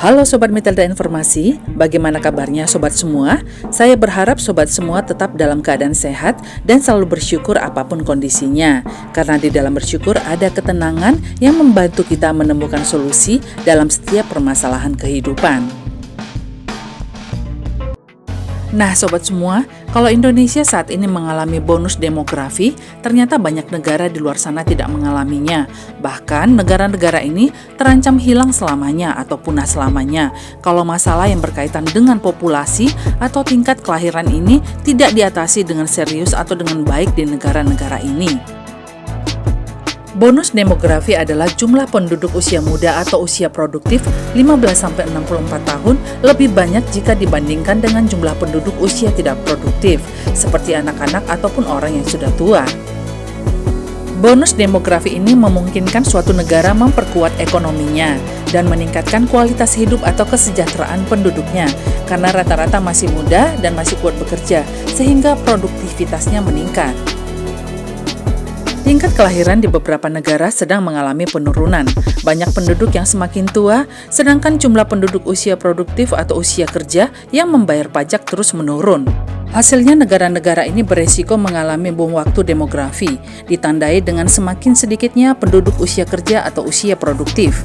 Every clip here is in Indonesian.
Halo Sobat Mitelda Informasi, bagaimana kabarnya Sobat semua? Saya berharap Sobat semua tetap dalam keadaan sehat dan selalu bersyukur apapun kondisinya. Karena di dalam bersyukur ada ketenangan yang membantu kita menemukan solusi dalam setiap permasalahan kehidupan. Nah Sobat semua, kalau Indonesia saat ini mengalami bonus demografi, ternyata banyak negara di luar sana tidak mengalaminya. Bahkan negara-negara ini terancam hilang selamanya atau punah selamanya kalau masalah yang berkaitan dengan populasi atau tingkat kelahiran ini tidak diatasi dengan serius atau dengan baik di negara-negara ini. Bonus demografi adalah jumlah penduduk usia muda atau usia produktif 15-64 tahun lebih banyak jika dibandingkan dengan jumlah penduduk usia tidak produktif, seperti anak-anak ataupun orang yang sudah tua. Bonus demografi ini memungkinkan suatu negara memperkuat ekonominya dan meningkatkan kualitas hidup atau kesejahteraan penduduknya, karena rata-rata masih muda dan masih kuat bekerja, sehingga produktivitasnya meningkat. Tingkat kelahiran di beberapa negara sedang mengalami penurunan. Banyak penduduk yang semakin tua, sedangkan jumlah penduduk usia produktif atau usia kerja yang membayar pajak terus menurun. Hasilnya negara-negara ini beresiko mengalami bom waktu demografi, ditandai dengan semakin sedikitnya penduduk usia kerja atau usia produktif.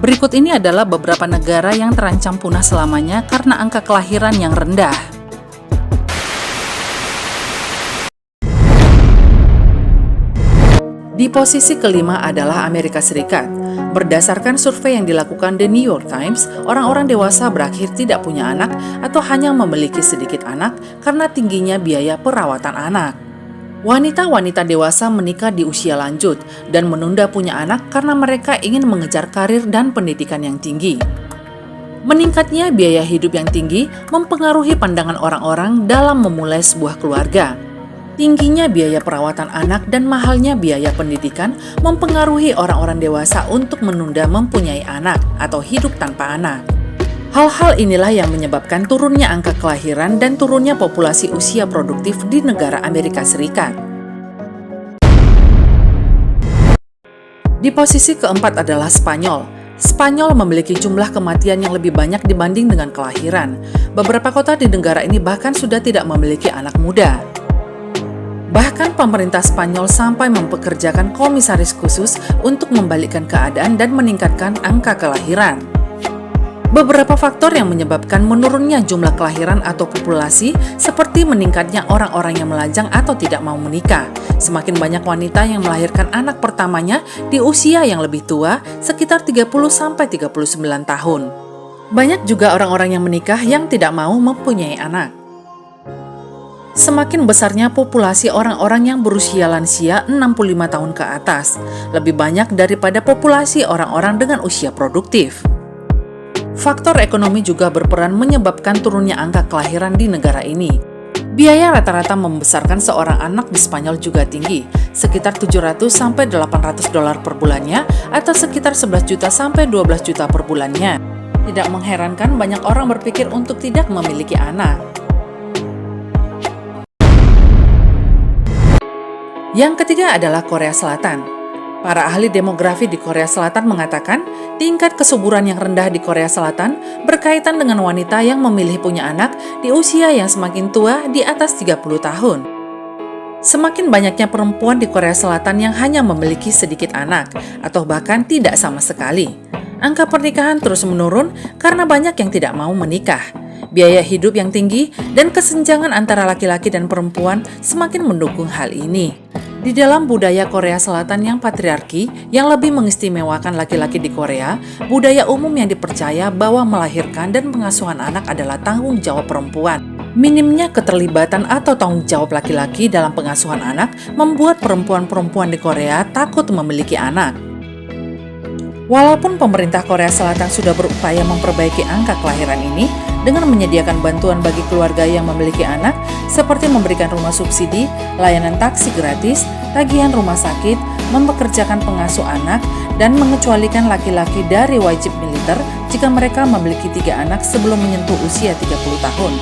Berikut ini adalah beberapa negara yang terancam punah selamanya karena angka kelahiran yang rendah. Di posisi kelima adalah Amerika Serikat. Berdasarkan survei yang dilakukan The New York Times, orang-orang dewasa berakhir tidak punya anak atau hanya memiliki sedikit anak karena tingginya biaya perawatan anak. Wanita-wanita dewasa menikah di usia lanjut dan menunda punya anak karena mereka ingin mengejar karir dan pendidikan yang tinggi. Meningkatnya biaya hidup yang tinggi mempengaruhi pandangan orang-orang dalam memulai sebuah keluarga. Tingginya biaya perawatan anak dan mahalnya biaya pendidikan mempengaruhi orang-orang dewasa untuk menunda mempunyai anak atau hidup tanpa anak. Hal-hal inilah yang menyebabkan turunnya angka kelahiran dan turunnya populasi usia produktif di negara Amerika Serikat. Di posisi keempat adalah Spanyol. Spanyol memiliki jumlah kematian yang lebih banyak dibanding dengan kelahiran. Beberapa kota di negara ini bahkan sudah tidak memiliki anak muda. Bahkan pemerintah Spanyol sampai mempekerjakan komisaris khusus untuk membalikkan keadaan dan meningkatkan angka kelahiran. Beberapa faktor yang menyebabkan menurunnya jumlah kelahiran atau populasi seperti meningkatnya orang-orang yang melajang atau tidak mau menikah. Semakin banyak wanita yang melahirkan anak pertamanya di usia yang lebih tua, sekitar 30-39 tahun. Banyak juga orang-orang yang menikah yang tidak mau mempunyai anak. Semakin besarnya populasi orang-orang yang berusia lansia 65 tahun ke atas, lebih banyak daripada populasi orang-orang dengan usia produktif. Faktor ekonomi juga berperan menyebabkan turunnya angka kelahiran di negara ini. Biaya rata-rata membesarkan seorang anak di Spanyol juga tinggi, sekitar 700-800 dolar per bulannya atau sekitar 11 juta sampai 12 juta per bulannya. Tidak mengherankan banyak orang berpikir untuk tidak memiliki anak. Yang ketiga adalah Korea Selatan. Para ahli demografi di Korea Selatan mengatakan tingkat kesuburan yang rendah di Korea Selatan berkaitan dengan wanita yang memilih punya anak di usia yang semakin tua di atas 30 tahun. Semakin banyaknya perempuan di Korea Selatan yang hanya memiliki sedikit anak atau bahkan tidak sama sekali. Angka pernikahan terus menurun karena banyak yang tidak mau menikah. Biaya hidup yang tinggi dan kesenjangan antara laki-laki dan perempuan semakin mendukung hal ini. Di dalam budaya Korea Selatan yang patriarki, yang lebih mengistimewakan laki-laki di Korea, budaya umum yang dipercaya bahwa melahirkan dan pengasuhan anak adalah tanggung jawab perempuan. Minimnya keterlibatan atau tanggung jawab laki-laki dalam pengasuhan anak membuat perempuan-perempuan di Korea takut memiliki anak. Walaupun pemerintah Korea Selatan sudah berupaya memperbaiki angka kelahiran ini dengan menyediakan bantuan bagi keluarga yang memiliki anak, seperti memberikan rumah subsidi, layanan taksi gratis, tagihan rumah sakit, mempekerjakan pengasuh anak, dan mengecualikan laki-laki dari wajib militer jika mereka memiliki 3 anak sebelum menyentuh usia 30 tahun.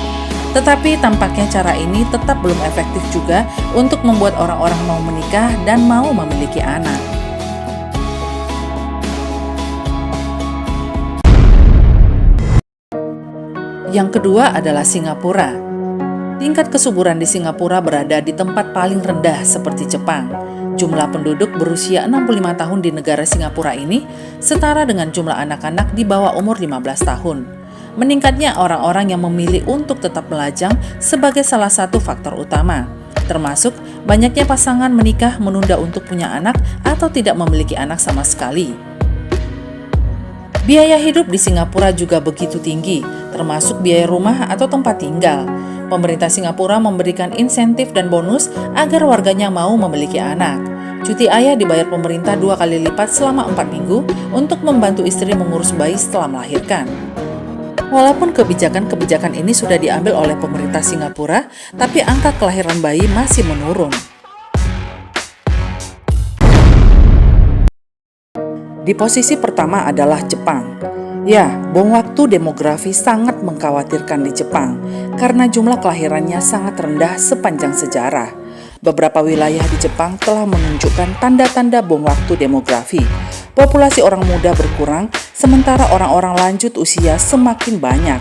Tetapi tampaknya cara ini tetap belum efektif juga untuk membuat orang-orang mau menikah dan mau memiliki anak. Yang kedua adalah Singapura. Tingkat kesuburan di Singapura berada di tempat paling rendah seperti Jepang. Jumlah penduduk berusia 65 tahun di negara Singapura ini setara dengan jumlah anak-anak di bawah umur 15 tahun. Meningkatnya orang-orang yang memilih untuk tetap melajang sebagai salah satu faktor utama, termasuk banyaknya pasangan menikah menunda untuk punya anak atau tidak memiliki anak sama sekali. Biaya hidup di Singapura juga begitu tinggi, termasuk biaya rumah atau tempat tinggal. Pemerintah Singapura memberikan insentif dan bonus agar warganya mau memiliki anak. Cuti ayah dibayar pemerintah 2 kali lipat selama 4 minggu untuk membantu istri mengurus bayi setelah melahirkan. Walaupun kebijakan-kebijakan ini sudah diambil oleh pemerintah Singapura, tapi angka kelahiran bayi masih menurun. Di posisi pertama adalah Jepang. Ya, bom waktu demografi sangat mengkhawatirkan di Jepang karena jumlah kelahirannya sangat rendah sepanjang sejarah. Beberapa wilayah di Jepang telah menunjukkan tanda-tanda bom waktu demografi. Populasi orang muda berkurang, sementara orang-orang lanjut usia semakin banyak.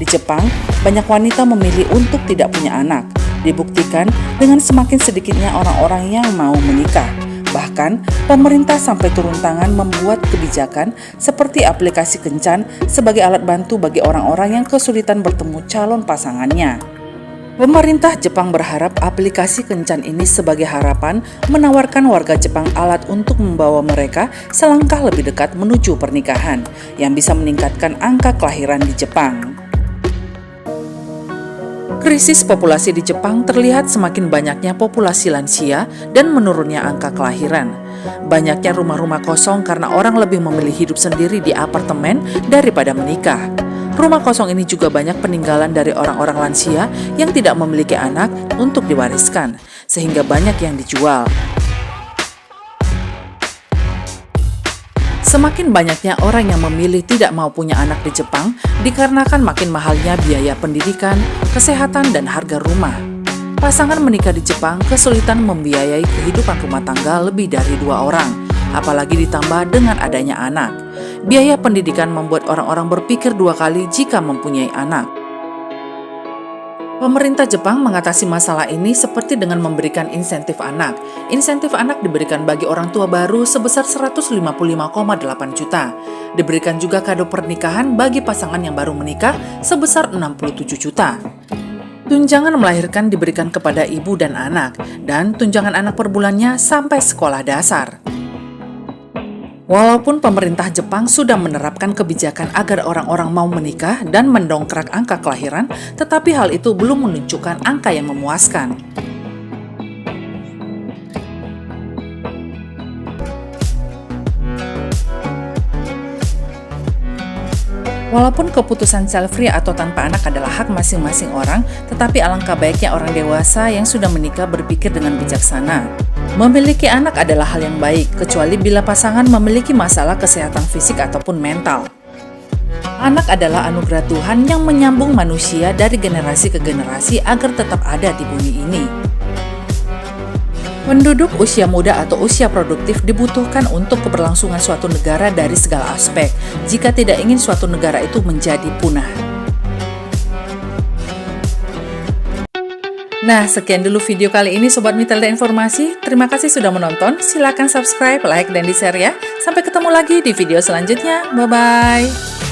Di Jepang, banyak wanita memilih untuk tidak punya anak. Dibuktikan dengan semakin sedikitnya orang-orang yang mau menikah. Bahkan, pemerintah sampai turun tangan membuat kebijakan seperti aplikasi kencan sebagai alat bantu bagi orang-orang yang kesulitan bertemu calon pasangannya. Pemerintah Jepang berharap aplikasi kencan ini sebagai harapan menawarkan warga Jepang alat untuk membawa mereka selangkah lebih dekat menuju pernikahan yang bisa meningkatkan angka kelahiran di Jepang. Krisis populasi di Jepang terlihat semakin banyaknya populasi lansia dan menurunnya angka kelahiran. Banyaknya rumah-rumah kosong karena orang lebih memilih hidup sendiri di apartemen daripada menikah. Rumah kosong ini juga banyak peninggalan dari orang-orang lansia yang tidak memiliki anak untuk diwariskan, sehingga banyak yang dijual. Semakin banyaknya orang yang memilih tidak mau punya anak di Jepang dikarenakan makin mahalnya biaya pendidikan, kesehatan, dan harga rumah. Pasangan menikah di Jepang kesulitan membiayai kehidupan rumah tangga lebih dari 2 orang, apalagi ditambah dengan adanya anak. Biaya pendidikan membuat orang-orang berpikir 2 kali jika mempunyai anak. Pemerintah Jepang mengatasi masalah ini seperti dengan memberikan insentif anak. Insentif anak diberikan bagi orang tua baru sebesar 155,8 juta. Diberikan juga kado pernikahan bagi pasangan yang baru menikah sebesar 67 juta. Tunjangan melahirkan diberikan kepada ibu dan anak, dan tunjangan anak per bulannya sampai sekolah dasar. Walaupun pemerintah Jepang sudah menerapkan kebijakan agar orang-orang mau menikah dan mendongkrak angka kelahiran, tetapi hal itu belum menunjukkan angka yang memuaskan. Walaupun keputusan child-free atau tanpa anak adalah hak masing-masing orang, tetapi alangkah baiknya orang dewasa yang sudah menikah berpikir dengan bijaksana. Memiliki anak adalah hal yang baik, kecuali bila pasangan memiliki masalah kesehatan fisik ataupun mental. Anak adalah anugerah Tuhan yang menyambung manusia dari generasi ke generasi agar tetap ada di bumi ini. Penduduk usia muda atau usia produktif dibutuhkan untuk keberlangsungan suatu negara dari segala aspek, jika tidak ingin suatu negara itu menjadi punah. Nah, sekian dulu video kali ini Sobat Mitelda Informasi. Terima kasih sudah menonton. Silakan subscribe, like, dan di-share ya. Sampai ketemu lagi di video selanjutnya. Bye-bye.